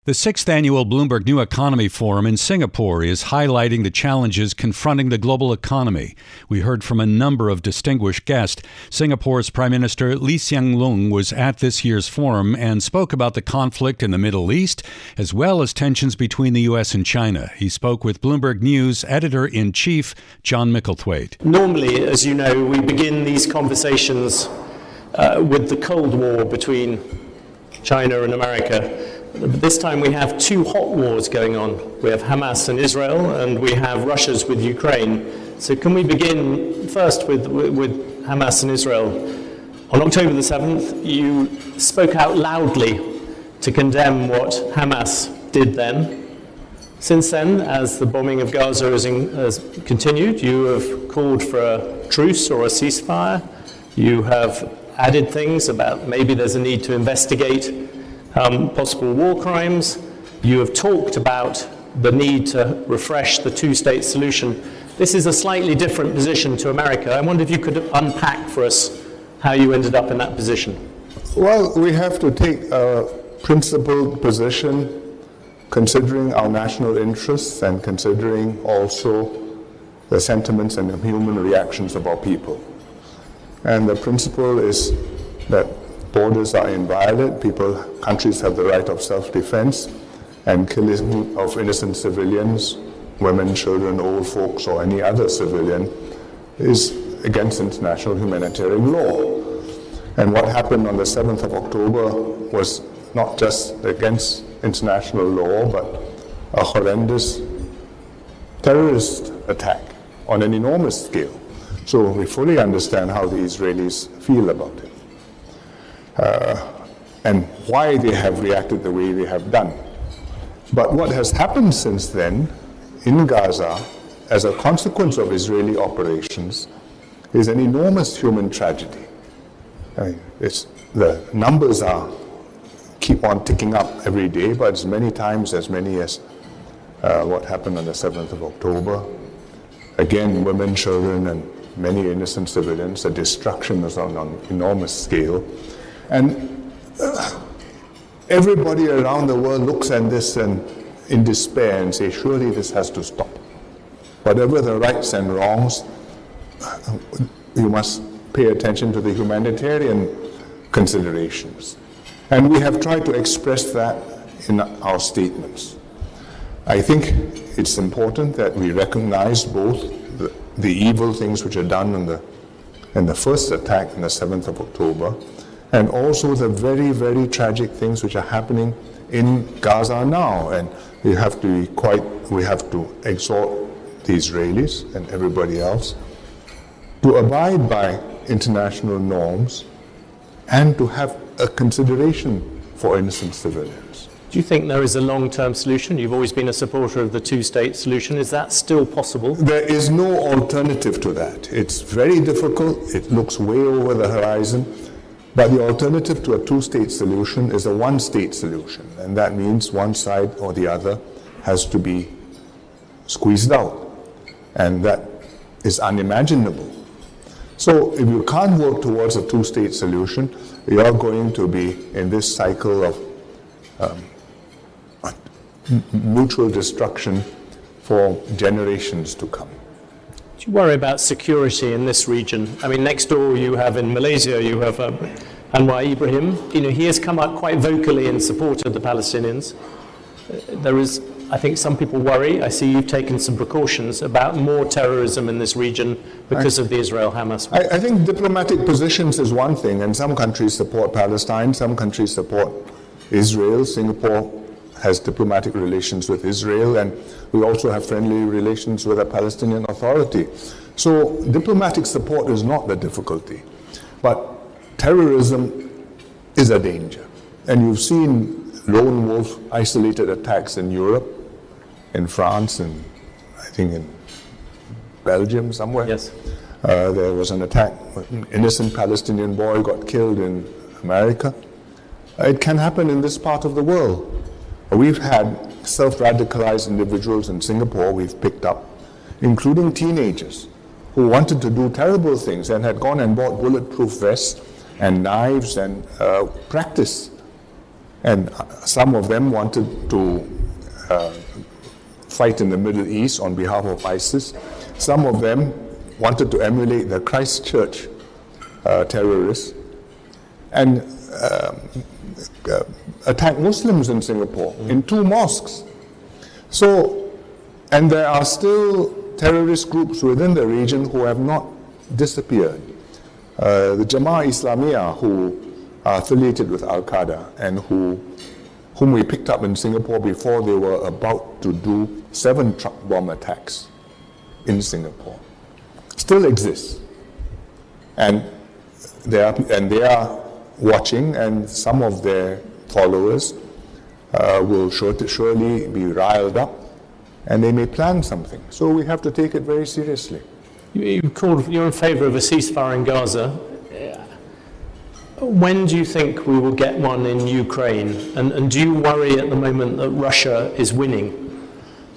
The 6th annual Bloomberg New Economy Forum in Singapore is highlighting the challenges confronting the global economy. We heard from a number of distinguished guests. Singapore's Prime Minister Loong was at this year's forum and spoke about the conflict in the Middle East, as well as tensions between the U.S. and China. He spoke with Bloomberg News Editor-in-Chief John Micklethwait. Normally, as you know, we begin these conversations with the Cold War between China and America. But this time we have two hot wars going on. We have Hamas and Israel, and we have Russia's with Ukraine. So can we begin first with Hamas and Israel? On October the 7th, you spoke out loudly to condemn what Hamas did then. Since then, as the bombing of Gaza has continued, you have called for a truce or a ceasefire. You have added things about maybe there's a need to investigate possible war crimes. You have talked about the need to refresh the two-state solution. This is a slightly different position to America. I wonder if you could unpack for us how you ended up in that position. Well, we have to take a principled position considering our national interests and considering also the sentiments and the human reactions of our people. And the principle is that borders are inviolate, countries have the right of self-defense, and killing of innocent civilians, women, children, old folks, or any other civilian is against international humanitarian law. And what happened on the 7th of October was not just against international law, but a horrendous terrorist attack on an enormous scale. So we fully understand how the Israelis feel about it. And why they have reacted the way they have done. But what has happened since then in Gaza, as a consequence of Israeli operations, is an enormous human tragedy. I mean, the numbers keep on ticking up every day, but as many as what happened on the 7th of October. Again, women, children, and many innocent civilians. The destruction is on an enormous scale. And everybody around the world looks at this and in despair and say, surely this has to stop. Whatever the rights and wrongs, you must pay attention to the humanitarian considerations. And we have tried to express that in our statements. I think it's important that we recognize both the evil things which are done in the first attack on the 7th of October, and also the very, very tragic things which are happening in Gaza now. And we have to exhort the Israelis and everybody else to abide by international norms and to have a consideration for innocent civilians. Do you think there is a long-term solution? You've always been a supporter of the two-state solution. Is that still possible? There is no alternative to that. It's very difficult. It looks way over the horizon. But the alternative to a two-state solution is a one-state solution, and that means one side or the other has to be squeezed out, and that is unimaginable. So if you can't work towards a two-state solution, you are going to be in this cycle of mutual destruction for generations to come. Do you worry about security in this region? I mean, next door you have in Malaysia, you have Anwar Ibrahim. You know, he has come out quite vocally in support of the Palestinians. There is, I think some people worry, I see you've taken some precautions about more terrorism in this region because of the Israel-Hamas. I think diplomatic positions is one thing, and some countries support Palestine, some countries support Israel. Singapore has diplomatic relations with Israel, and we also have friendly relations with the Palestinian Authority. So diplomatic support is not the difficulty, but terrorism is a danger. And you've seen lone wolf isolated attacks in Europe, in France, and I think in Belgium somewhere. Yes. There was an attack, an innocent Palestinian boy got killed in America. It can happen in this part of the world. We've had self-radicalized individuals in Singapore we've picked up, including teenagers who wanted to do terrible things and had gone and bought bulletproof vests and knives and practiced And some of them wanted to fight in the Middle East on behalf of ISIS. Some of them wanted to emulate the Christchurch terrorists and attack Muslims in Singapore in 2 mosques. So, and there are still terrorist groups within the region who have not disappeared. The Jama'ah Islamiyah, who are affiliated with Al-Qaeda and whom we picked up in Singapore before they were about to do 7 truck bomb attacks in Singapore, still exists. And they are watching, and some of their followers will surely be riled up, and they may plan something. So we have to take it very seriously. You're in favour of a ceasefire in Gaza. When do you think we will get one in Ukraine? And do you worry at the moment that Russia is winning?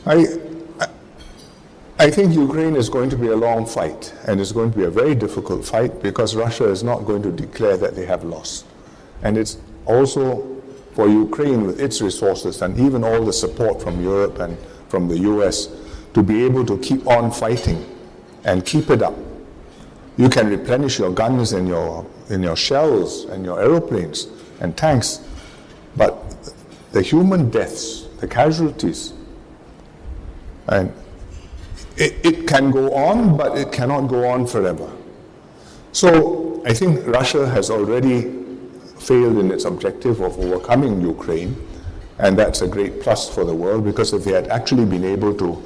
I think Ukraine is going to be a long fight, and it's going to be a very difficult fight because Russia is not going to declare that they have lost. And it's also for Ukraine, with its resources and even all the support from Europe and from the US, to be able to keep on fighting and keep it up. You can replenish your guns and your shells and your aeroplanes and tanks, but the human deaths, the casualties, and it can go on, but it cannot go on forever. So I think Russia has already failed in its objective of overcoming Ukraine, and that's a great plus for the world, because if they had actually been able to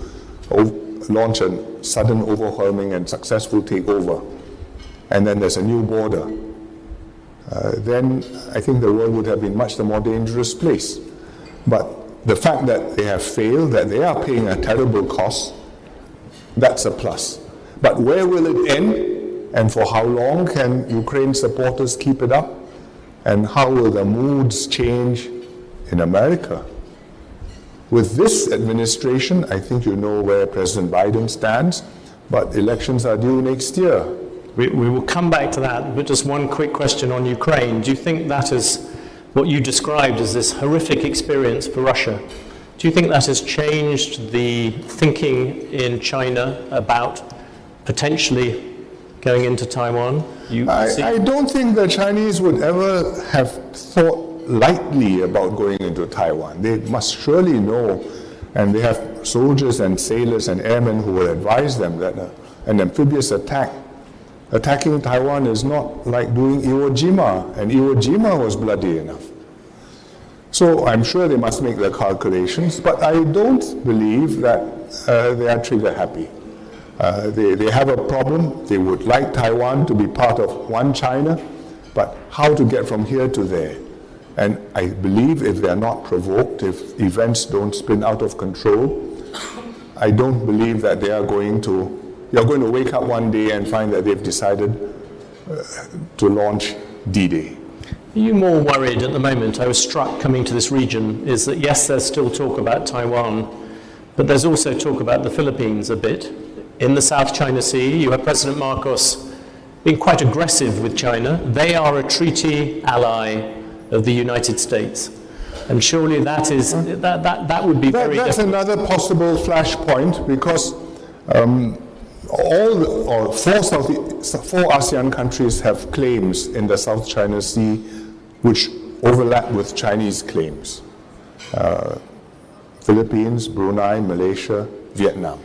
launch a sudden overwhelming and successful takeover, and then there's a new border, then I think the world would have been much the more dangerous place. But the fact that they have failed, that they are paying a terrible cost, that's a plus. But where will it end, and for how long can Ukraine supporters keep it up? And how will the moods change in America? With this administration, I think you know where President Biden stands, but elections are due next year. We will come back to that, but just one quick question on Ukraine. Do you think that is what you described as this horrific experience for Russia? Do you think that has changed the thinking in China about potentially going into Taiwan? I don't think the Chinese would ever have thought lightly about going into Taiwan. They must surely know, and they have soldiers and sailors and airmen who will advise them that an amphibious attacking Taiwan is not like doing Iwo Jima, and Iwo Jima was bloody enough. So I'm sure they must make their calculations, but I don't believe that they are trigger happy. They have a problem. They would like Taiwan to be part of one China, but how to get from here to there? And I believe if they are not provoked, if events don't spin out of control, I don't believe that you're going to wake up one day and find that they've decided to launch D-Day. Are you more worried at the moment? I was struck coming to this region is that yes, there's still talk about Taiwan, but there's also talk about the Philippines a bit. In the South China Sea, you have President Marcos being quite aggressive with China. They are a treaty ally of the United States. And surely that is that would be very That's different. another possible flashpoint, because four ASEAN countries have claims in the South China Sea which overlap with Chinese claims. Philippines, Brunei, Malaysia, Vietnam.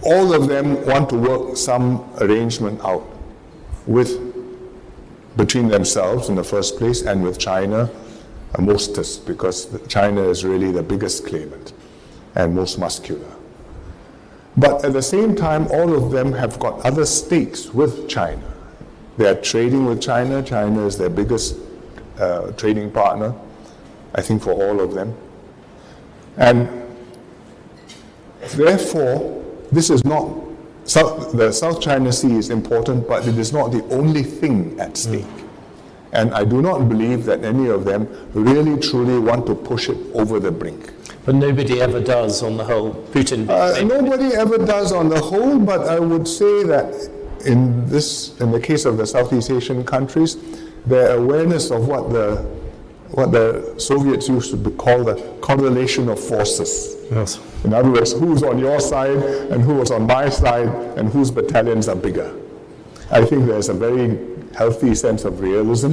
All of them want to work some arrangement out between themselves in the first place, and with China mostest, because China is really the biggest claimant and most muscular. But at the same time, all of them have got other stakes with China. They are trading with China. China is their biggest trading partner, I think, for all of them. And therefore, this is not, the South China Sea is important, but it is not the only thing at stake. And I do not believe that any of them really truly want to push it over the brink. But nobody ever does on the whole. Putin. Nobody ever does on the whole, but I would say that in the case of the Southeast Asian countries, their awareness of what the Soviets used to call the correlation of forces. Yes. In other words, who's on your side and who was on my side and whose battalions are bigger. I think there's a very healthy sense of realism,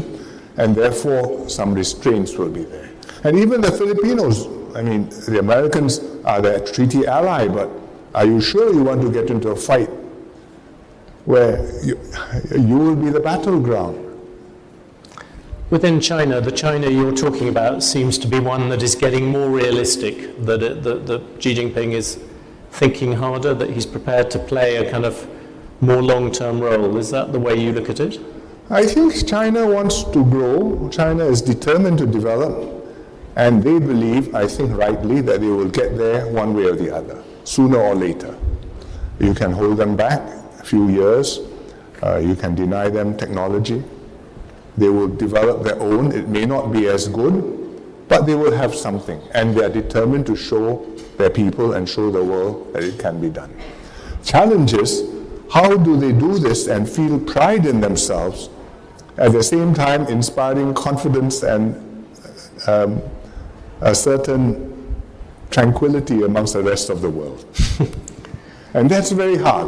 and therefore some restraints will be there. And even the Filipinos, I mean, the Americans are their treaty ally, but are you sure you want to get into a fight where you will be the battleground? Within China, the China you're talking about seems to be one that is getting more realistic, that Xi Jinping is thinking harder, that he's prepared to play a kind of more long-term role. Is that the way you look at it? I think China wants to grow. China is determined to develop, and they believe, I think rightly, that they will get there one way or the other, sooner or later. You can hold them back a few years, you can deny them technology. They will develop their own. It may not be as good, but they will have something, and they are determined to show their people and show the world that it can be done. Challenge is, how do they do this and feel pride in themselves, at the same time inspiring confidence and a certain tranquility amongst the rest of the world? And that's very hard,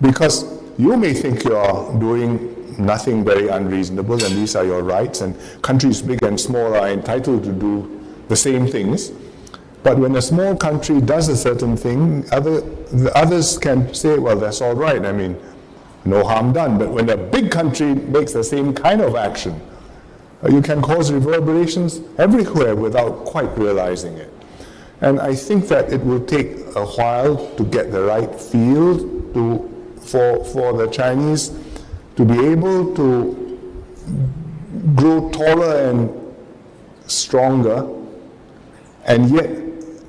because you may think you are doing nothing very unreasonable, and these are your rights, and countries big and small are entitled to do the same things. But when a small country does a certain thing, the others can say, well, that's all right, I mean, no harm done. But when a big country makes the same kind of action, you can cause reverberations everywhere without quite realizing it. And I think that it will take a while to get the right feel for the Chinese to be able to grow taller and stronger, and yet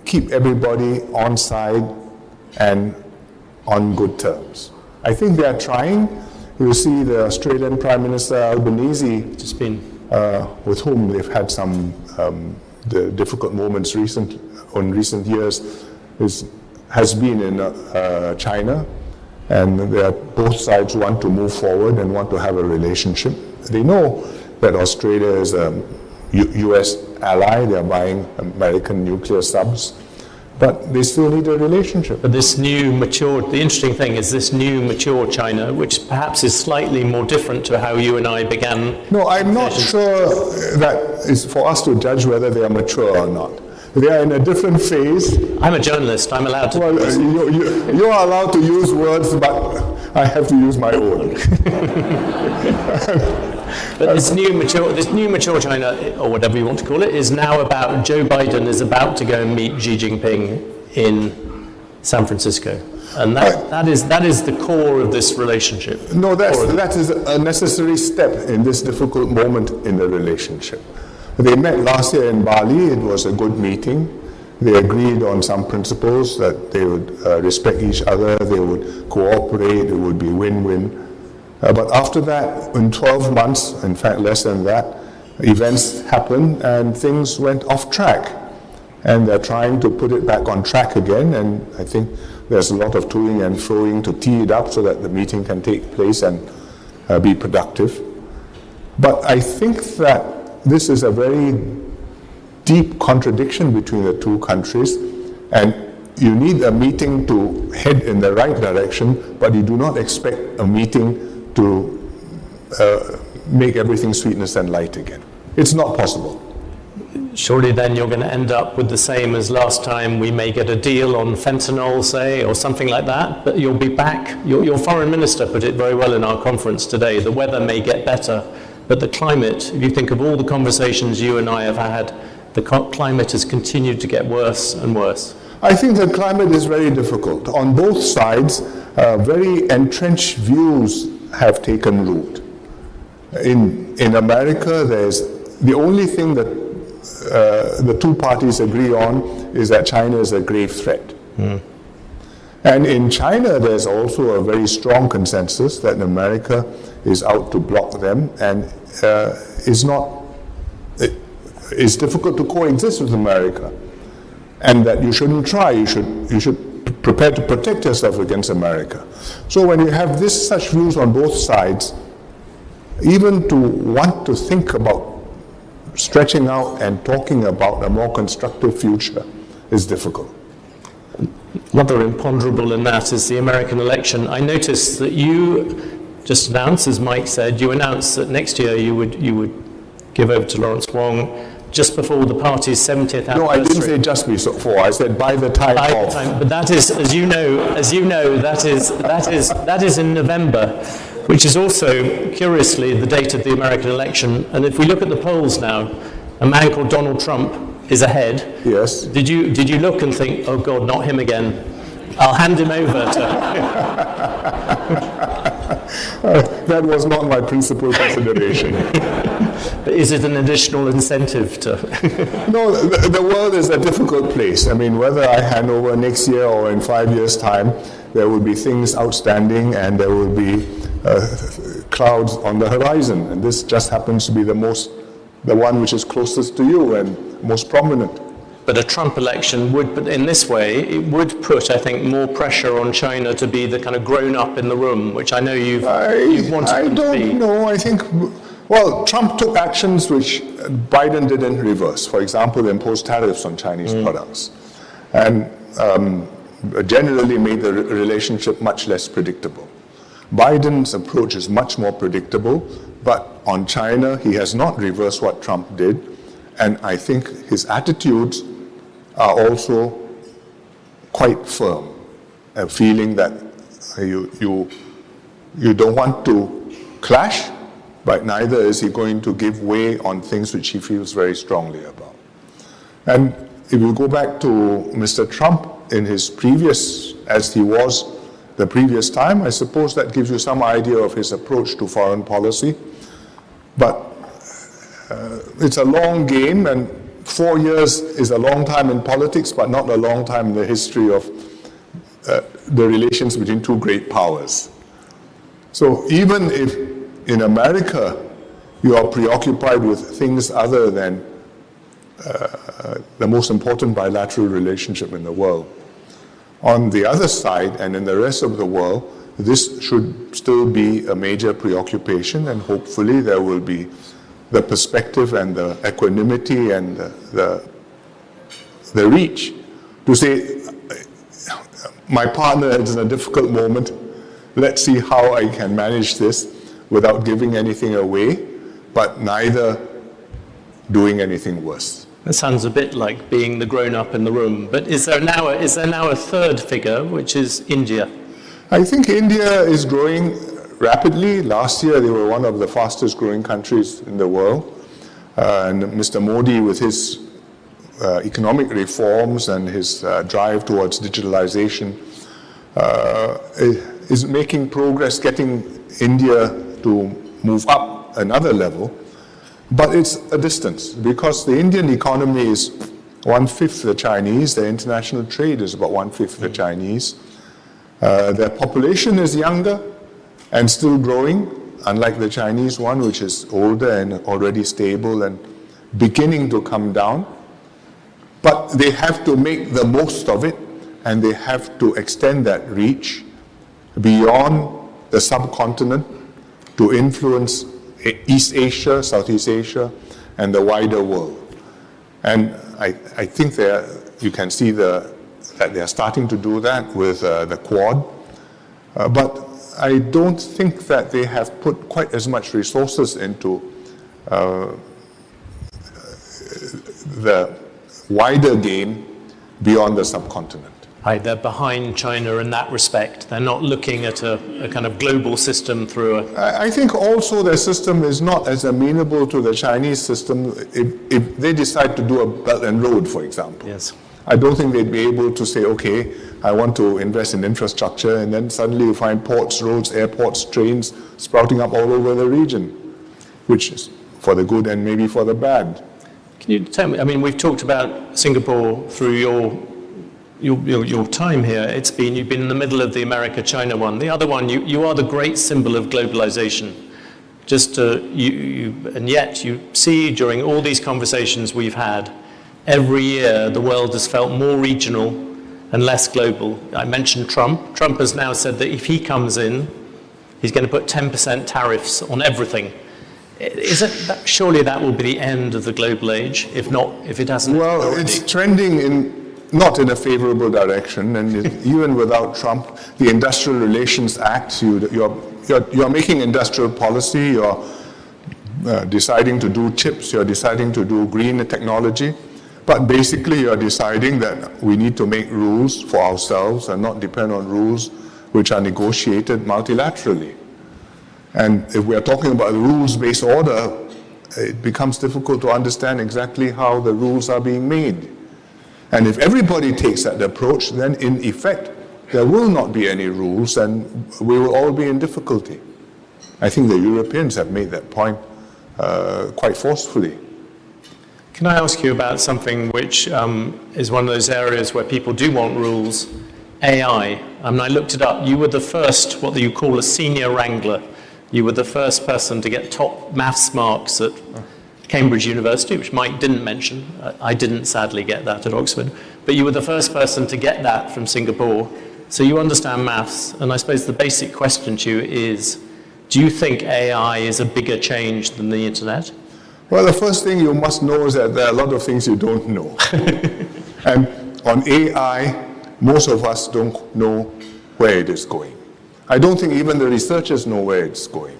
keep everybody on side and on good terms. I think they are trying. You see the Australian Prime Minister Albanese, with whom they've had some the difficult moments in recent years, has been in China. And both sides want to move forward and want to have a relationship. They know that Australia is a US ally, they are buying American nuclear subs, but they still need a relationship. But this new mature, the interesting thing is this new mature China, which perhaps is slightly more different to how you and I began. No, I'm not sure that it's for us to judge whether they are mature or not. They are in a different phase. I'm a journalist, I'm allowed to. Well, you are allowed to use words, but I have to use my own. But this new mature China, or whatever you want to call it, is now about, Joe Biden is about to go and meet Xi Jinping in San Francisco. And that is the core of this relationship. No, that is a necessary step in this difficult moment in the relationship. They met last year in Bali. It was a good meeting. They agreed on some principles that they would respect each other, they would cooperate, it would be win-win. But after that, in 12 months, in fact less than that, events happened and things went off track. And they're trying to put it back on track again, and I think there's a lot of toing and froing to tee it up so that the meeting can take place and be productive. But I think that this is a very deep contradiction between the two countries, and you need a meeting to head in the right direction, but you do not expect a meeting to make everything sweetness and light again. It's not possible. Surely then you're going to end up with the same as last time. We may get a deal on fentanyl, say, or something like that, but you'll be back. Your foreign minister put it very well in our conference today. The weather may get better, but the climate, if you think of all the conversations you and I have had, the climate has continued to get worse and worse. I think the climate is very difficult. On both sides, very entrenched views have taken root. In America, the only thing that the two parties agree on is that China is a grave threat. And in China, there's also a very strong consensus that America is out to block them and it's difficult to coexist with America, and that you shouldn't try. You should prepare to protect yourself against America. So when you have such views on both sides, even to want to think about stretching out and talking about a more constructive future is difficult. Another imponderable in that is the American election. I noticed that you just announced, as Mike said, you announced that next year you would give over to Lawrence Wong just before the party's 70th anniversary. No, I didn't say just before. I said by the time of. But that is, as you know, that is in November, which is also, curiously, the date of the American election. And if we look at the polls now, a man called Donald Trump is ahead. Yes. Did you look and think, oh God, not him again? I'll hand him over to. That was not my principal consideration. But is it an additional incentive to? No, the world is a difficult place. I mean, whether I hand over next year or in 5 years' time, there will be things outstanding and there will be clouds on the horizon. And this just happens to be the one which is closest to you and most prominent. But a Trump election would, but in this way, it would put, I think, more pressure on China to be the kind of grown-up in the room, which I know you've wanted them to be. I don't know. I think, well, Trump took actions which Biden didn't reverse. For example, they imposed tariffs on Chinese products, and generally made the relationship much less predictable. Biden's approach is much more predictable, but on China, he has not reversed what Trump did, and I think his attitudes are also quite firm, a feeling that you don't want to clash, but neither is he going to give way on things which he feels very strongly about. And if you go back to Mr. Trump in his previous, as he was the previous time, I suppose that gives you some idea of his approach to foreign policy. But it's a long game, and 4 years is a long time in politics, but not a long time in the history of the relations between two great powers. So even if in America you are preoccupied with things other than the most important bilateral relationship in the world, on the other side and in the rest of the world, this should still be a major preoccupation, and hopefully there will be the perspective and the equanimity and the reach to say, my partner is in a difficult moment, let's see how I can manage this without giving anything away, but neither doing anything worse. That sounds a bit like being the grown-up in the room, but is there now a third figure, which is India? I think India is growing rapidly. Last year, they were one of the fastest growing countries in the world. And Mr. Modi, with his economic reforms and his drive towards digitalization, is making progress, getting India to move up another level. But it's a distance, because the Indian economy is 1/5 the Chinese. Their international trade is about 1/5 the Chinese. Their population is younger and still growing, unlike the Chinese one, which is older and already stable and beginning to come down. But they have to make the most of it, and they have to extend that reach beyond the subcontinent to influence East Asia, Southeast Asia, and the wider world. And I think you can see that they are starting to do that with the Quad. But I don't think that they have put quite as much resources into the wider game beyond the subcontinent. They're behind China in that respect. They're not looking at a kind of global system through a... I think also their system is not as amenable to the Chinese system if they decide to do a Belt and Road, for example. Yes. I don't think they'd be able to say, okay, I want to invest in infrastructure, and then suddenly you find ports, roads, airports, trains sprouting up all over the region, which is for the good and maybe for the bad. Can you tell me, I mean, we've talked about Singapore through your time here. You've been in the middle of the America-China one. The other one, you are the great symbol of globalization. And yet you see during all these conversations we've had, every year the world has felt more regional and less global. I mentioned Trump. Trump has now said that if he comes in, he's going to put 10% tariffs on everything. Surely that will be the end of the global age, if it hasn't Well, already. it's trending not in a favorable direction, and even without Trump, the Industrial Relations Act, you're making industrial policy, you're deciding to do chips, you're deciding to do green technology, but basically you're deciding that we need to make rules for ourselves and not depend on rules which are negotiated multilaterally. And if we are talking about a rules-based order, it becomes difficult to understand exactly how the rules are being made. And if everybody takes that approach, then in effect, there will not be any rules and we will all be in difficulty. I think the Europeans have made that point quite forcefully. Can I ask you about something which is one of those areas where people do want rules? AI. I looked it up. You were the first, what you call a senior wrangler. You were the first person to get top maths marks at Cambridge University, which Mike didn't mention. I didn't sadly get that at Oxford. But you were the first person to get that from Singapore. So you understand maths. And I suppose the basic question to you is, do you think AI is a bigger change than the internet? Well, the first thing you must know is that there are a lot of things you don't know. And on AI, most of us don't know where it is going. I don't think even the researchers know where it's going.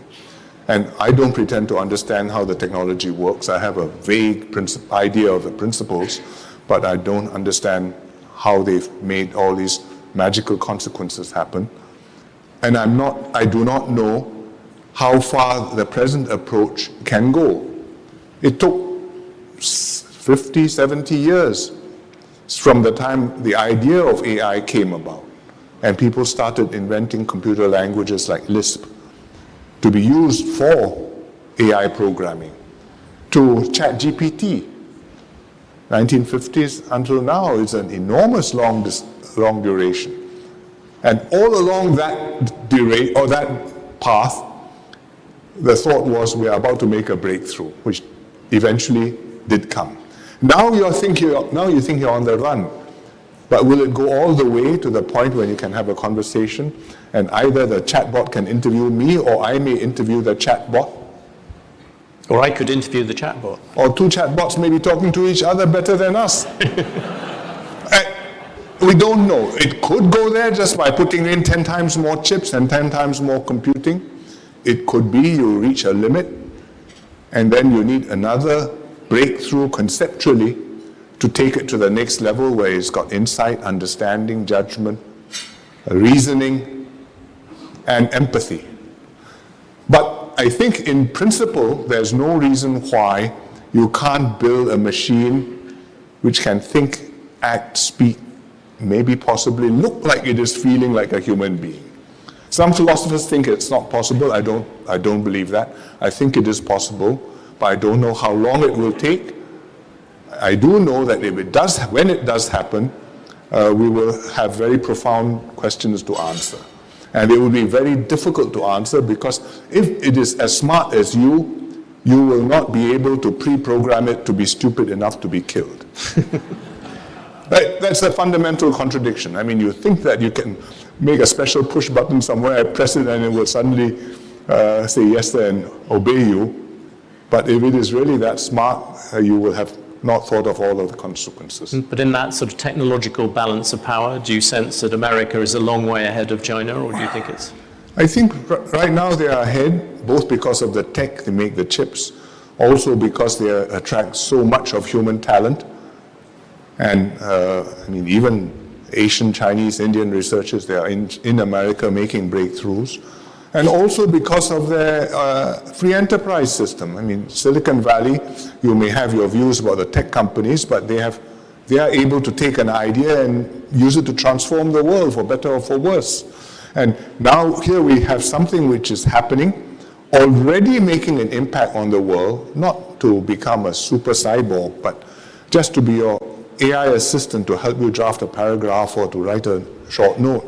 And I don't pretend to understand how the technology works. I have a vague idea of the principles, but I don't understand how they've made all these magical consequences happen. And I do not know how far the present approach can go. It took 50, 70 years from the time the idea of AI came about. And people started inventing computer languages like Lisp to be used for AI programming, to ChatGPT. 1950s until now is an enormous long duration. And all along that path, the thought was we are about to make a breakthrough, which eventually did come. Now you think you're on the run. But will it go all the way to the point where you can have a conversation and either the chatbot can interview me or I may interview the chatbot? Or I could interview the chatbot. Or two chatbots may be talking to each other better than us. We don't know. It could go there just by putting in 10 times more chips and 10 times more computing. It could be you reach a limit and then you need another breakthrough conceptually to take it to the next level where it's got insight, understanding, judgment, reasoning, and empathy. But I think in principle, there's no reason why you can't build a machine which can think, act, speak, maybe possibly look like it is feeling like a human being. Some philosophers think it's not possible. I don't believe that. I think it is possible, but I don't know how long it will take. I do know that when it does happen, we will have very profound questions to answer. And they will be very difficult to answer because if it is as smart as you will not be able to pre-program it to be stupid enough to be killed. That's a fundamental contradiction. I mean, you think that you can make a special push button somewhere, press it, and it will suddenly say yes and obey you. But if it is really that smart, you will have not thought of all of the consequences. But in that sort of technological balance of power, do you sense that America is a long way ahead of China, or do you think it's... I think right now they are ahead, both because of the tech they make the chips, also because they attract so much of human talent. And I mean, even Asian, Chinese, Indian researchers, they are in America making breakthroughs. And also because of their free enterprise system. I mean, Silicon Valley, you may have your views about the tech companies, but they are able to take an idea and use it to transform the world for better or for worse. And now here we have something which is happening, already making an impact on the world, not to become a super cyborg, but just to be your AI assistant to help you draft a paragraph or to write a short note.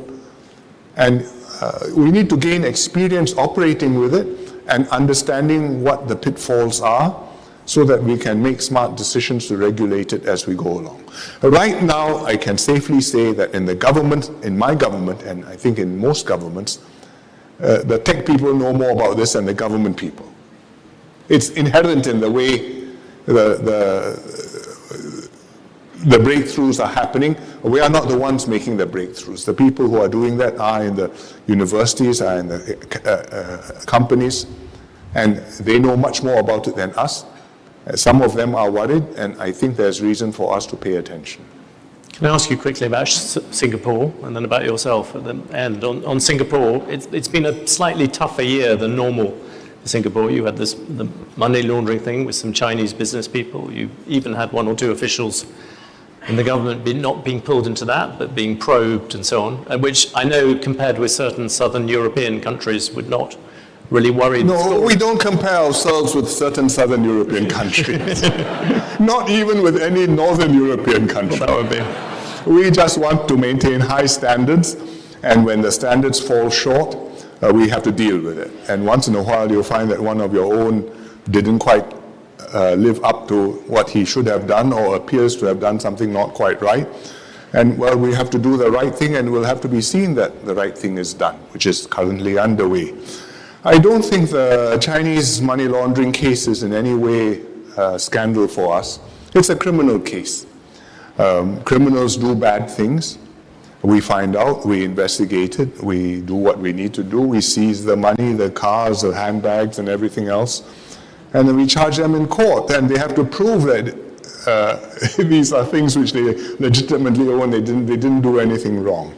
And we need to gain experience operating with it and understanding what the pitfalls are so that we can make smart decisions to regulate it as we go along. Right now, I can safely say that in the government, in my government, and I think in most governments, the tech people know more about this than the government people. It's inherent in the way the breakthroughs are happening. We are not the ones making the breakthroughs. The people who are doing that are in the universities, are in the companies, and they know much more about it than us. Some of them are worried, and I think there's reason for us to pay attention. Can I ask you quickly about Singapore and then about yourself at the end? On Singapore, it's been a slightly tougher year than normal for Singapore. You had the money laundering thing with some Chinese business people. You even had one or two officials in the government not being pulled into that, but being probed and so on, which I know compared with certain southern European countries would not really worry. No, we don't compare ourselves with certain southern European countries. Not even with any northern European country. Well, that would be. We just want to maintain high standards, and when the standards fall short, we have to deal with it. And once in a while you'll find that one of your own didn't quite live up to what he should have done, or appears to have done something not quite right. And well, we have to do the right thing, and we'll have to be seen that the right thing is done, which is currently underway. I don't think the Chinese money laundering case is in any way a scandal for us. It's a criminal case. Criminals do bad things. We find out, we investigate it, we do what we need to do, we seize the money, the cars, the handbags, and everything else, and then we charge them in court, and they have to prove that these are things which they legitimately own, they didn't do anything wrong.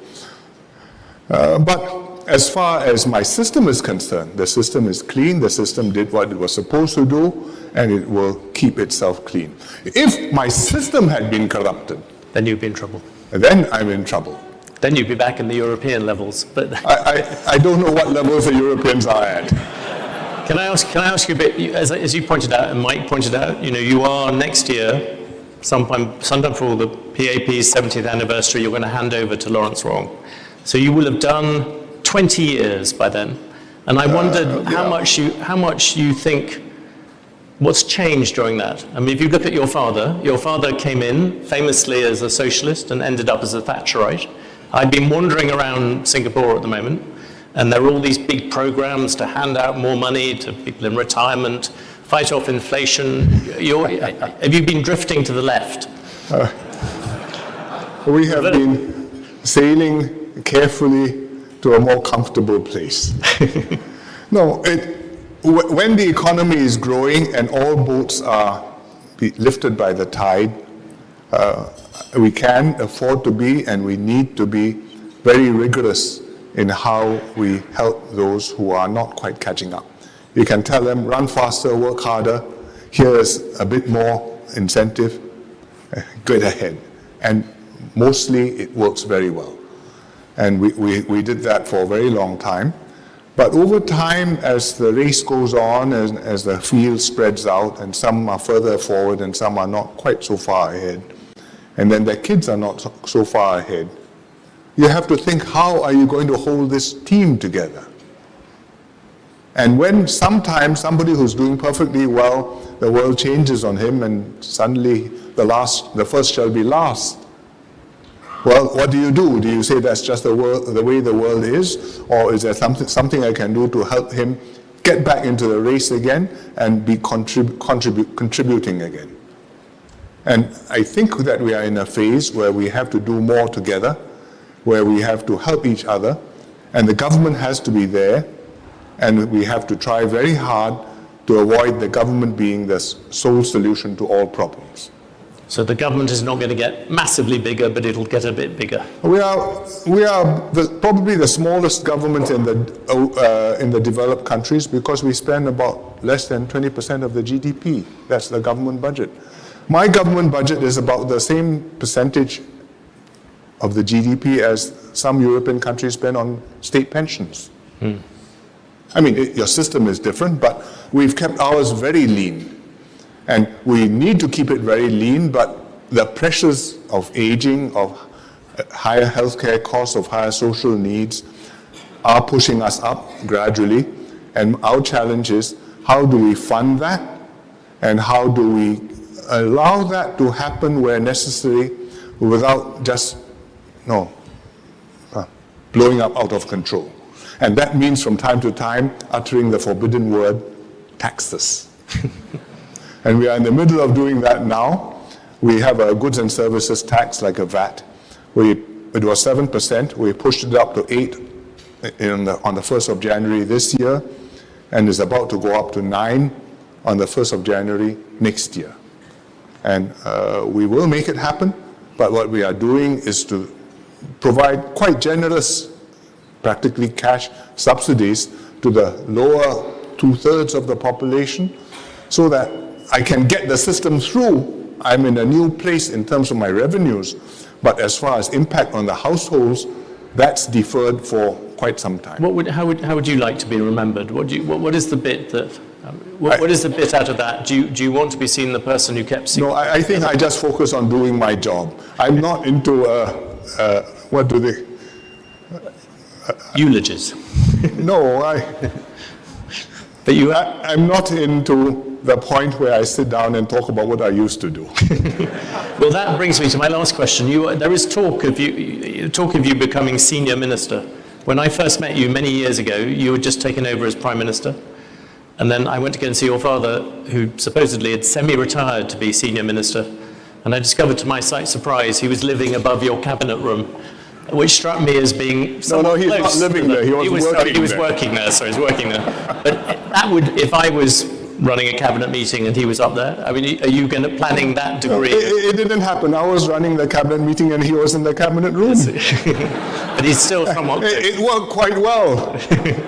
But as far as my system is concerned, the system is clean, the system did what it was supposed to do, and it will keep itself clean. If my system had been corrupted, then you'd be in trouble. Then I'm in trouble. Then you'd be back in the European levels. But I don't know what levels the Europeans are at. Can I ask you a bit, as you pointed out and Mike pointed out, you are next year, sometime for the PAP's 70th anniversary, you're going to hand over to Lawrence Wong. So you will have done 20 years by then. And I wondered how much you think, what's changed during that? I mean, if you look at your father came in famously as a socialist and ended up as a Thatcherite. I've been wandering around Singapore at the moment, and there are all these big programs to hand out more money to people in retirement, fight off inflation. Have you been drifting to the left? We have been sailing carefully to a more comfortable place. No, when the economy is growing and all boats are lifted by the tide, we can afford to be, and we need to be, very rigorous in how we help those who are not quite catching up. You can tell them, run faster, work harder, here's a bit more incentive, get ahead. And mostly it works very well. And we did that for a very long time. But over time, as the race goes on, as the field spreads out, and some are further forward and some are not quite so far ahead, and then their kids are not so far ahead, you have to think, how are you going to hold this team together? And when sometimes somebody who's doing perfectly well, the world changes on him, and suddenly the first shall be last. Well, what do? Do you say that's just the way the world is, or is there something I can do to help him get back into the race again and be contributing again? And I think that we are in a phase where we have to do more together, where we have to help each other, and the government has to be there, and we have to try very hard to avoid the government being the sole solution to all problems. So the government is not going to get massively bigger, but it'll get a bit bigger. We are probably the smallest government in the developed countries, because we spend about less than 20% of the GDP. That's the government budget. My government budget is about the same percentage of the GDP as some European countries spend on state pensions. I mean, your system is different, but we've kept ours very lean. And we need to keep it very lean, but the pressures of aging, of higher healthcare costs, of higher social needs are pushing us up gradually. And our challenge is, how do we fund that? And how do we allow that to happen where necessary without just blowing up out of control? And that means from time to time uttering the forbidden word, taxes. And we are in the middle of doing that now. We have a goods and services tax like a VAT. It was 7%. We pushed it up to 8% on the 1st of January this year, and is about to go up to 9% on the 1st of January next year. And we will make it happen, but what we are doing is to provide quite generous, practically cash subsidies to the lower 2/3 of the population so that I can get the system through. I'm in a new place in terms of my revenues, but as far as impact on the households, that's deferred for quite some time. How would you like to be remembered? What is the bit that? What is the bit out of that? Do you want to be seen the person who kept? No, I think I just focus on doing my job. I'm not into what do they? Eulogies. No, But I'm not into the point where I sit down and talk about what I used to do. Well, that brings me to my last question. There is talk of you becoming senior minister. When I first met you many years ago, you had just taken over as Prime Minister. And then I went to go and see your father, who supposedly had semi-retired to be senior minister. And I discovered to my sight surprise he was living above your cabinet room, which struck me as being somewhat he's close. not living there. He was working there. Sorry, he was working there. But that would, if I was running a cabinet meeting and he was up there, I mean, are you planning that degree? It didn't happen. I was running the cabinet meeting and he was in the cabinet room. But he's still somewhat close. It worked quite well.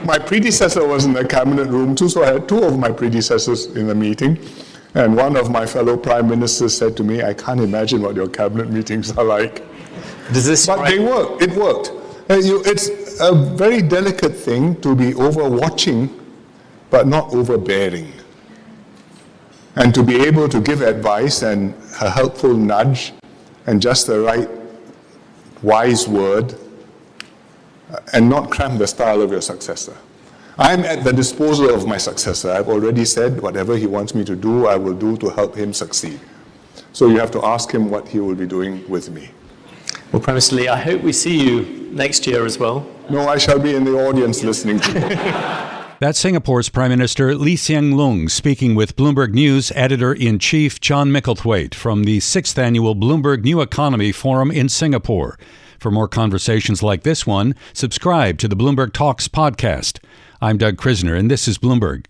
My predecessor was in the cabinet room too, so I had 2 of my predecessors in the meeting. And one of my fellow prime ministers said to me, I can't imagine what your cabinet meetings are like. But they worked. It worked. It's a very delicate thing to be overwatching, but not overbearing. And to be able to give advice and a helpful nudge and just the right wise word and not cramp the style of your successor. I'm at the disposal of my successor. I've already said whatever he wants me to do, I will do to help him succeed. So you have to ask him what he will be doing with me. Well, Prime Minister Lee, I hope we see you next year as well. No, I shall be in the audience listening to you. That's Singapore's Prime Minister Hsien Loong speaking with Bloomberg News Editor-in-Chief John Micklethwait from the 6th Annual Bloomberg New Economy Forum in Singapore. For more conversations like this one, subscribe to the Bloomberg Talks podcast. I'm Doug Krisner, and this is Bloomberg.